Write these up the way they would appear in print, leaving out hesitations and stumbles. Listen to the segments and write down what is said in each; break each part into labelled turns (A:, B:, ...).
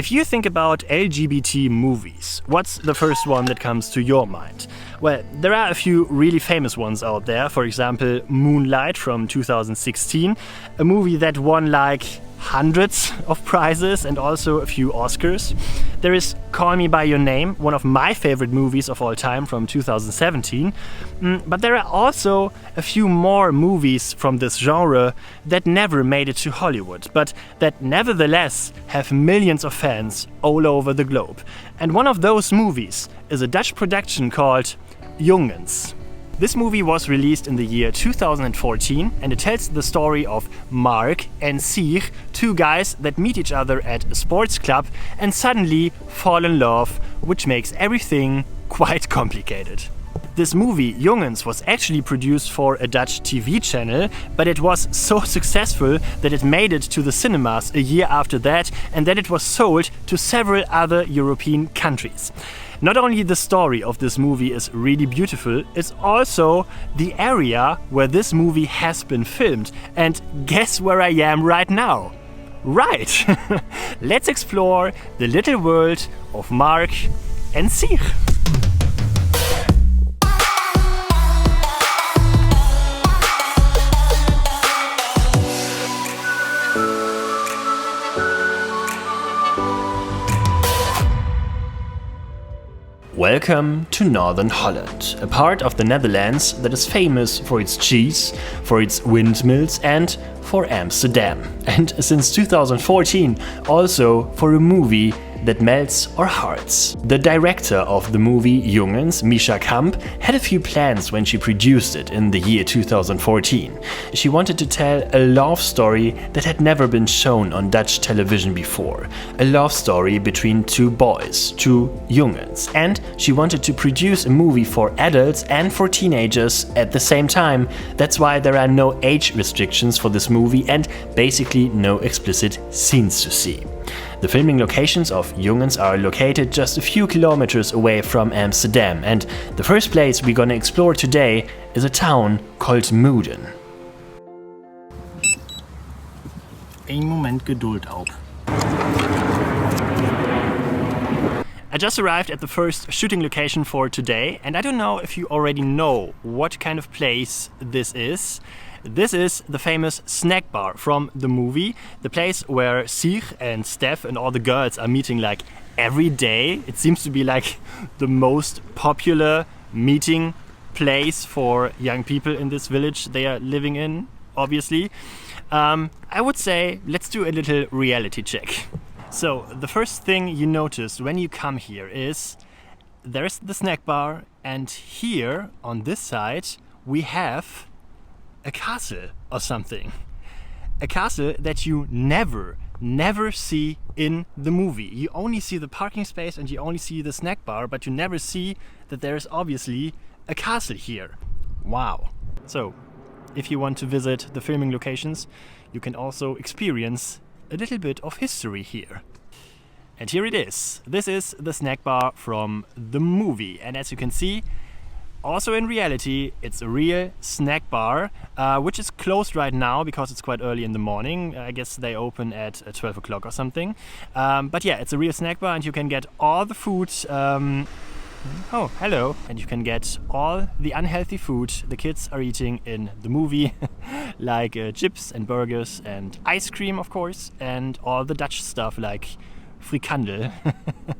A: If you think about LGBT movies, what's the first one that comes to your mind? Well, there are a few really famous ones out there. For example, Moonlight from 2016, a movie that won like hundreds of prizes and also a few Oscars. There is Call Me By Your Name, one of my favorite movies of all time from 2017. But there are also a few more movies from this genre that never made it to Hollywood, but that nevertheless have millions of fans all over the globe. And one of those movies is a Dutch production called Jongens. This movie was released in the year 2014 and it tells the story of Marc and Sieg, two guys that meet each other at a sports club and suddenly fall in love, which makes everything quite complicated. This movie, Jongens, was actually produced for a Dutch TV channel, but it was so successful that it made it to the cinemas a year after that, and then it was sold to several other European countries. Not only the story of this movie is really beautiful, it's also the area where this movie has been filmed. And guess where I am right now? Right! Let's explore the little world of Marc and Sieg. Welcome to Northern Holland, a part of the Netherlands that is famous for its cheese, for its windmills and for Amsterdam. And since 2014 also for a movie that melts our hearts. The director of the movie Jongens, Mischa Kamp, had a few plans when she produced it in the year 2014. She wanted to tell a love story that had never been shown on Dutch television before. A love story between two boys, two Jongens. And she wanted to produce a movie for adults and for teenagers at the same time. That's why there are no age restrictions for this movie and basically no explicit scenes to see. The filming locations of Jongens are located just a few kilometers away from Amsterdam, and the first place we're gonna explore today is a town called Muiden.
B: Eén moment geduld ook.
A: I just arrived at the first shooting location for today, and I don't know if you already know what kind of place this is. This is the famous snack bar from the movie, the place where Sieg and Steph and all the girls are meeting like every day. It seems to be like the most popular meeting place for young people in this village they are living in, obviously. I would say let's do a little reality check. So the first thing you notice when you come here is there's the snack bar, and here on this side we have a castle or something. A castle that you never see in the movie. You only see the parking space and you only see the snack bar, but you never see that there is obviously a castle here. Wow. So, if you want to visit the filming locations, you can also experience a little bit of history here. And here it is. This is the snack bar from the movie, and as you can see, also in reality, it's a real snack bar, which is closed right now because it's quite early in the morning. I guess they open at 12 o'clock or something. But yeah, it's a real snack bar and you can get all the food. Oh, hello. And you can get all the unhealthy food the kids are eating in the movie, like chips and burgers and ice cream, of course, and all the Dutch stuff like frikandel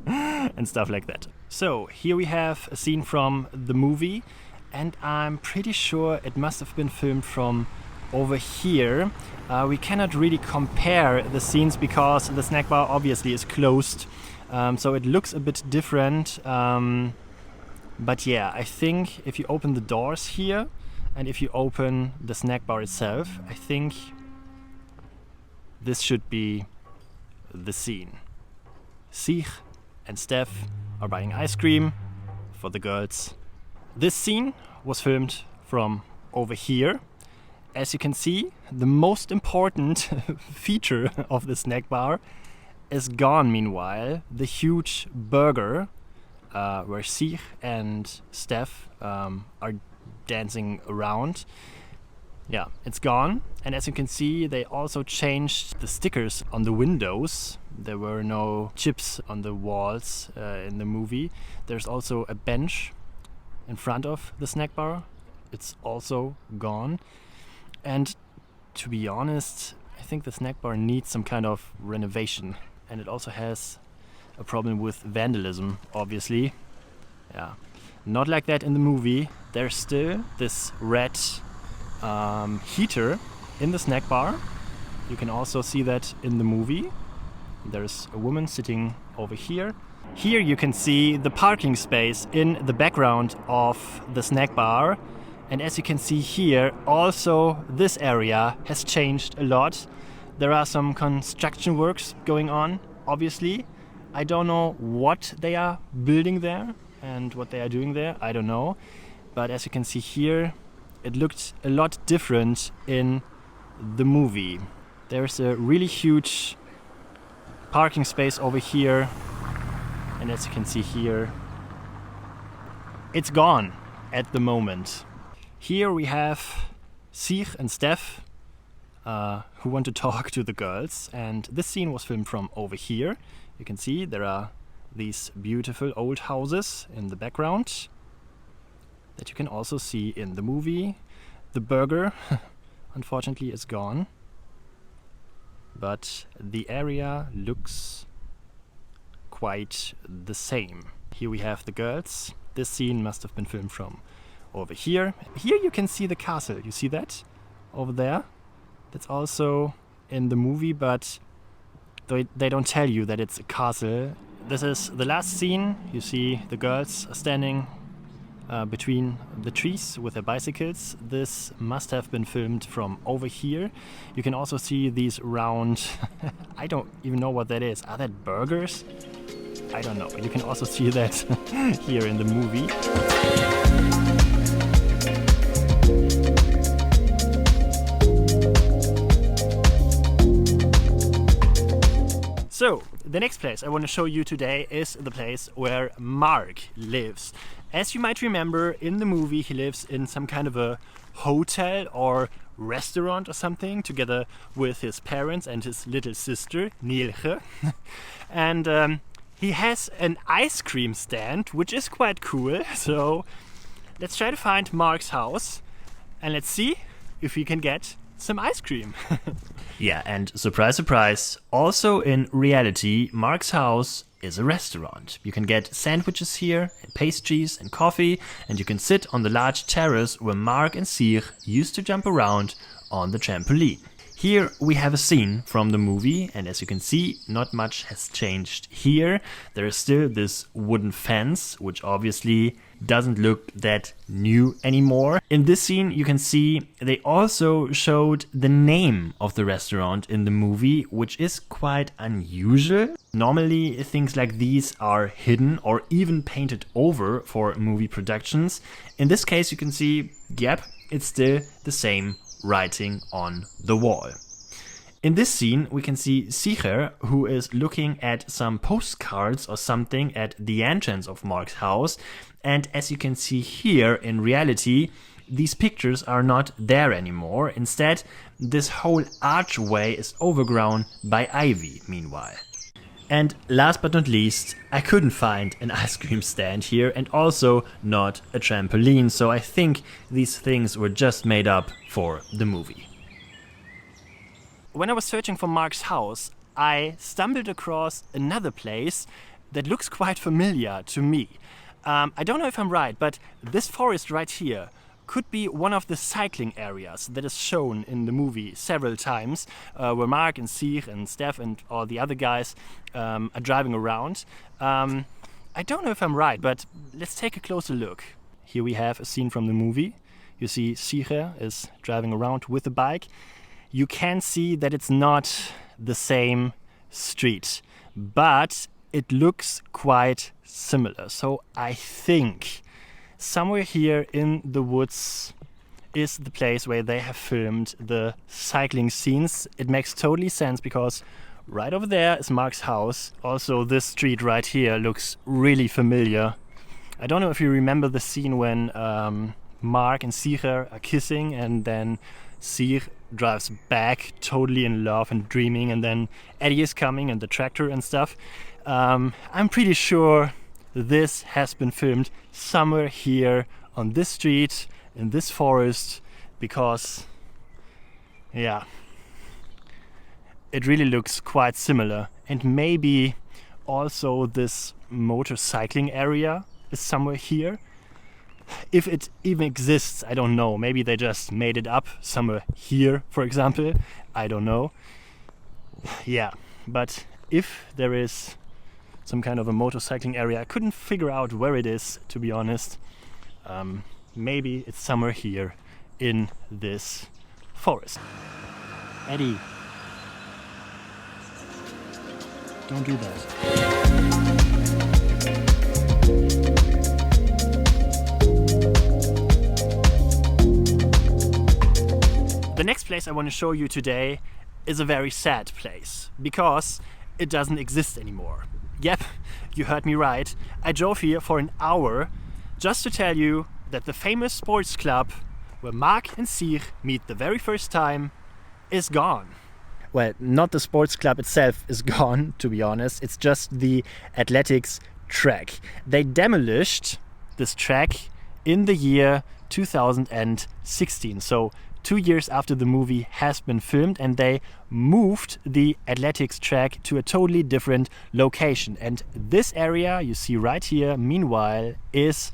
A: and stuff like that. So here we have a scene from the movie, and I'm pretty sure it must have been filmed from over here. We cannot really compare the scenes because the snack bar obviously is closed, so it looks a bit different. But yeah, I think if you open the doors here and if you open the snack bar itself, I think this should be the scene. Sieg and Steph are buying ice cream for the girls. This scene was filmed from over here. As you can see, the most important feature of the snack bar is gone meanwhile. The huge burger where Sieg and Steph are dancing around. Yeah, it's gone. And as you can see, they also changed the stickers on the windows. There were no chips on the walls in the movie. There's also a bench in front of the snack bar. It's also gone. And to be honest, I think the snack bar needs some kind of renovation. And it also has a problem with vandalism, obviously. Yeah, not like that in the movie. There's still this red heater in the snack bar. You can also see that in the movie. There's a woman sitting over here. Here you can see the parking space in the background of the snack bar. And as you can see here, also this area has changed a lot. There are some construction works going on, obviously. I don't know what they are building there and what they are doing there, I don't know. But as you can see here, it looked a lot different in the movie. There's a really huge parking space over here. And as you can see here, it's gone at the moment. Here we have Sieg and Steph who want to talk to the girls. And this scene was filmed from over here. You can see there are these beautiful old houses in the background that you can also see in the movie. The burger, unfortunately, is gone. But the area looks quite the same. Here we have the girls. This scene must have been filmed from over here. Here you can see the castle. You see that? Over there. That's also in the movie, but they don't tell you that it's a castle. This is the last scene. You see the girls are standing between the trees with their bicycles. This must have been filmed from over here. You can also see these round, I don't even know what that is. Are that burgers? I don't know. You can also see that here in the movie. So, the next place I want to show you today is the place where Marc lives. As you might remember, in the movie he lives in some kind of a hotel or restaurant or something together with his parents and his little sister, Nielke. And he has an ice cream stand, which is quite cool. So let's try to find Marc's house and let's see if we can get some ice cream. Yeah, and surprise, surprise, also in reality, Marc's house is a restaurant. You can get sandwiches here, and pastries and coffee, and you can sit on the large terrace where Marc and Sieg used to jump around on the trampoline. Here we have a scene from the movie, and as you can see, not much has changed here. There is still this wooden fence, which obviously doesn't look that new anymore. In this scene, you can see they also showed the name of the restaurant in the movie, which is quite unusual. Normally, things like these are hidden or even painted over for movie productions. In this case, you can see, yep, it's still the same writing on the wall. In this scene, we can see Sieg, who is looking at some postcards or something at the entrance of Marc's house. And as you can see here, in reality, these pictures are not there anymore. Instead, this whole archway is overgrown by ivy, meanwhile. And last but not least, I couldn't find an ice cream stand here and also not a trampoline, so I think these things were just made up for the movie. When I was searching for Marc's house, I stumbled across another place that looks quite familiar to me. I don't know if I'm right, but this forest right here could be one of the cycling areas that is shown in the movie several times, where Marc and Sieg and Steph and all the other guys are driving around. I don't know if I'm right, but let's take a closer look. Here we have a scene from the movie. You see Sieg is driving around with a bike. You can see that it's not the same street, but it looks quite similar. So I think somewhere here in the woods is the place where they have filmed the cycling scenes. It makes totally sense because right over there is Marc's house. Also, this street right here looks really familiar. I don't know if you remember the scene when Marc and Sieg are kissing and then Sieg drives back, totally in love and dreaming, and then Eddie is coming and the tractor and stuff. I'm pretty sure this has been filmed somewhere here on this street, in this forest, because, yeah, it really looks quite similar. And maybe also this motorcycling area is somewhere here. If it even exists, I don't know. Maybe they just made it up somewhere here, for example. I don't know. Yeah, but if there is some kind of a motorcycling area, I couldn't figure out where it is, to be honest. Maybe it's somewhere here in this forest. Eddie, don't do that. The next place I want to show you today is a very sad place, because it doesn't exist anymore. Yep, you heard me right. I drove here for an hour just to tell you that the famous sports club where Marc and Sieg meet the very first time is gone. Well, not the sports club itself is gone, to be honest. It's just the athletics track. They demolished this track in the year 2016. So 2 years after the movie has been filmed, and they moved the athletics track to a totally different location. And this area you see right here, meanwhile, is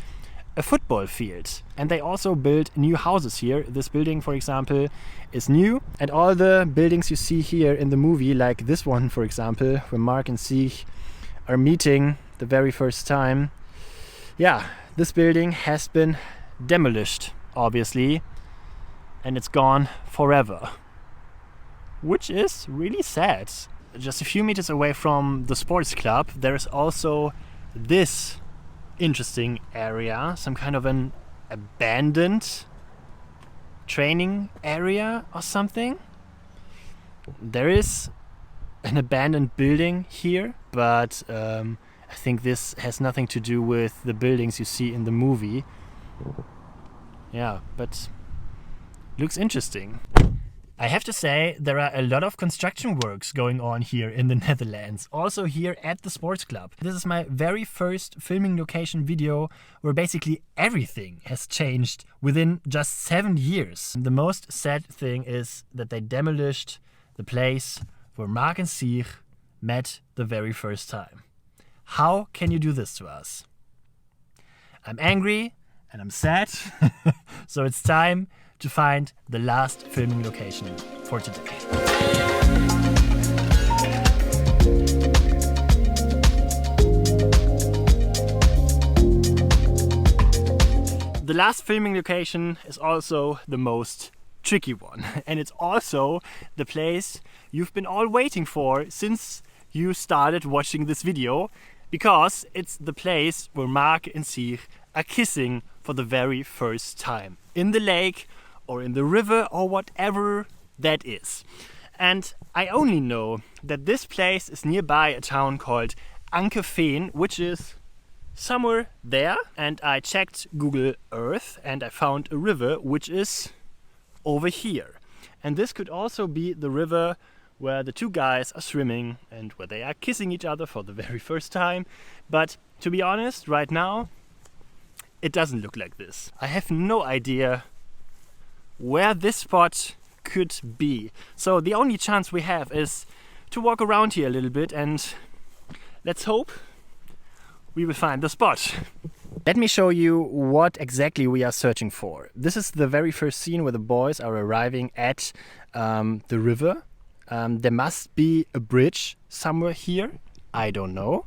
A: a football field. And they also built new houses here. This building, for example, is new. And all the buildings you see here in the movie, like this one, for example, where Marc and Sieg are meeting the very first time. Yeah, this building has been demolished, obviously. And it's gone forever, which is really sad. Just a few meters away from the sports club, there is also this interesting area, some kind of an abandoned training area or something. There is an abandoned building here, but I think this has nothing to do with the buildings you see in the movie. Yeah, but looks interesting. I have to say, there are a lot of construction works going on here in the Netherlands, also here at the sports club. This is my very first filming location video where basically everything has changed within just 7 years. The most sad thing is that they demolished the place where Marc and Sieg met the very first time. How can you do this to us? I'm angry and I'm sad, so it's time to find the last filming location for today. The last filming location is also the most tricky one, and it's also the place you've been all waiting for since you started watching this video, because it's the place where Marc and Sieg are kissing for the very first time in the lake or in the river or whatever that is. And I only know that this place is nearby a town called Ankeveen, which is somewhere there. And I checked Google Earth and I found a river which is over here. And this could also be the river where the two guys are swimming and where they are kissing each other for the very first time. But to be honest, right now, it doesn't look like this. I have no idea where this spot could be. So the only chance we have is to walk around here a little bit, and let's hope we will find the spot. Let me show you what exactly we are searching for. This is the very first scene where the boys are arriving at the river. There must be a bridge somewhere here. I don't know.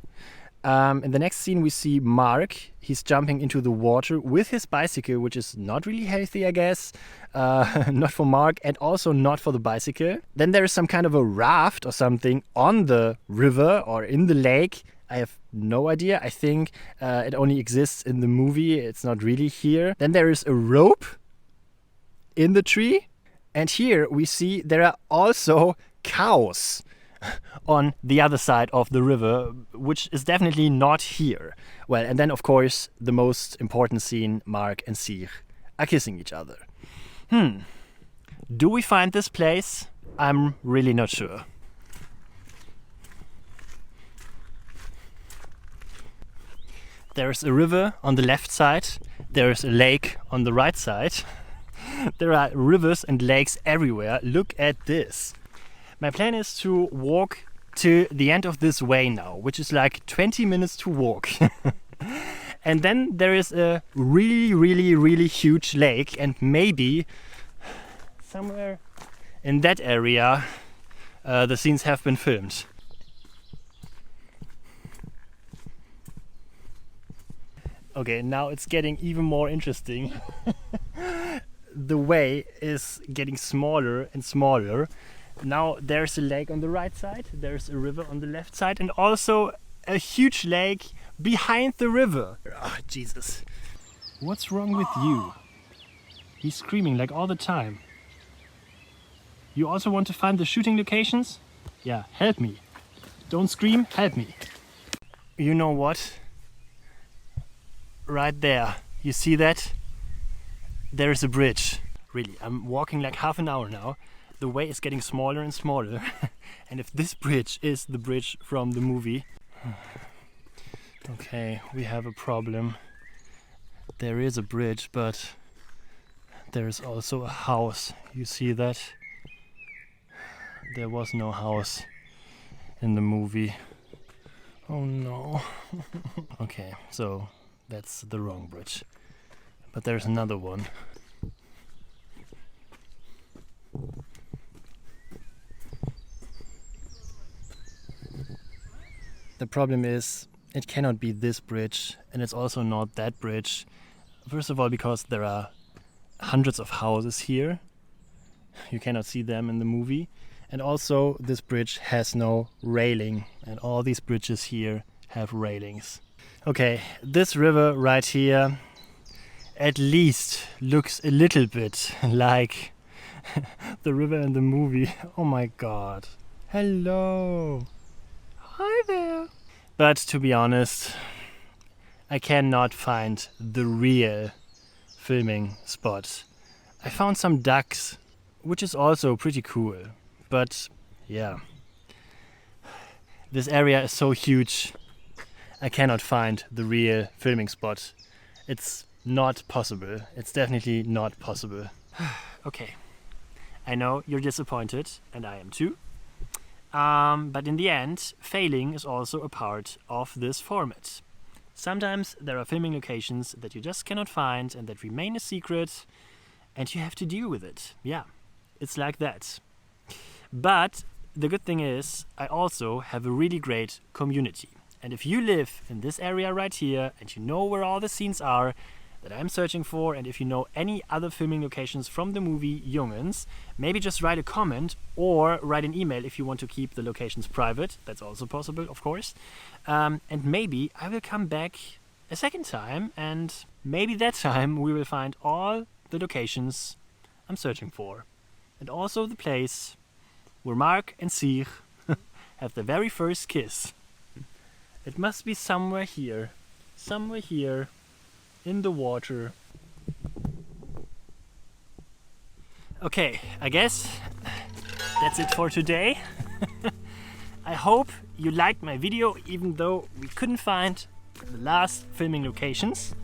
A: In the next scene we see Marc. He's jumping into the water with his bicycle, which is not really healthy, I guess. Not for Marc and also not for the bicycle. Then there is some kind of a raft or something on the river or in the lake. I have no idea. I think it only exists in the movie. It's not really here. Then there is a rope in the tree. And here we see there are also cows on the other side of the river, which is definitely not here. Well, and then of course the most important scene, Marc and Sieg are kissing each other. Do we find this place? I'm really not sure. There's a river on the left side, there's a lake on the right side. There are rivers and lakes everywhere. Look at this. My plan is to walk to the end of this way now, which is like 20 minutes to walk. And then there is a really huge lake, and maybe somewhere in that area the scenes have been filmed. Okay, now it's getting even more interesting. The way is getting smaller and smaller. Now there's a lake on the right side, there's a river on the left side, and also a huge lake behind the river. Oh, Jesus. What's wrong with you? He's screaming like all the time. You also want to find the shooting locations? Yeah, help me. Don't scream, help me. You know what? Right there, you see that? There is a bridge. Really, I'm walking like half an hour now. The way is getting smaller and smaller. And if this bridge is the bridge from the movie... Okay, we have a problem. There is a bridge, but there is also a house. You see that? There was no house in the movie. Oh no. Okay, so that's the wrong bridge. But there's another one. The problem is, it cannot be this bridge, and it's also not that bridge. First of all, because there are hundreds of houses here. You cannot see them in the movie. And also, this bridge has no railing, and all these bridges here have railings. Okay, this river right here at least looks a little bit like the river in the movie. Oh my god. Hello. Hi there. But to be honest, I cannot find the real filming spot. I found some ducks, which is also pretty cool. But yeah, this area is so huge, I cannot find the real filming spot. It's not possible. It's definitely not possible. Okay, I know you're disappointed, and I am too. But in the end, failing is also a part of this format. Sometimes there are filming locations that you just cannot find and that remain a secret, and you have to deal with it. Yeah, it's like that. But the good thing is, I also have a really great community. And if you live in this area right here, and you know where all the scenes are that I'm searching for, and if you know any other filming locations from the movie Jongens, maybe just write a comment or write an email if you want to keep the locations private. That's also possible, of course. And maybe I will come back a second time, and maybe that time we will find all the locations I'm searching for. And also the place where Marc and Sieg have the very first kiss. It must be somewhere here in the water. Okay, I guess that's it for today. I hope you liked my video, even though we couldn't find the last filming locations.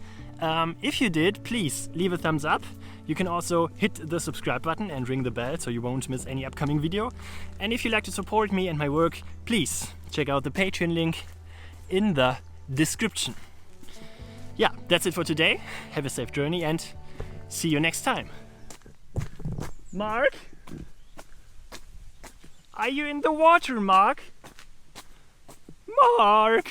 A: If you did, please leave a thumbs up. You can also hit the subscribe button and ring the bell so you won't miss any upcoming video. And if you'd like to support me and my work, please check out the Patreon link in the description. Yeah, that's it for today. Have a safe journey and see you next time. Marc? Are you in the water, Marc? Marc!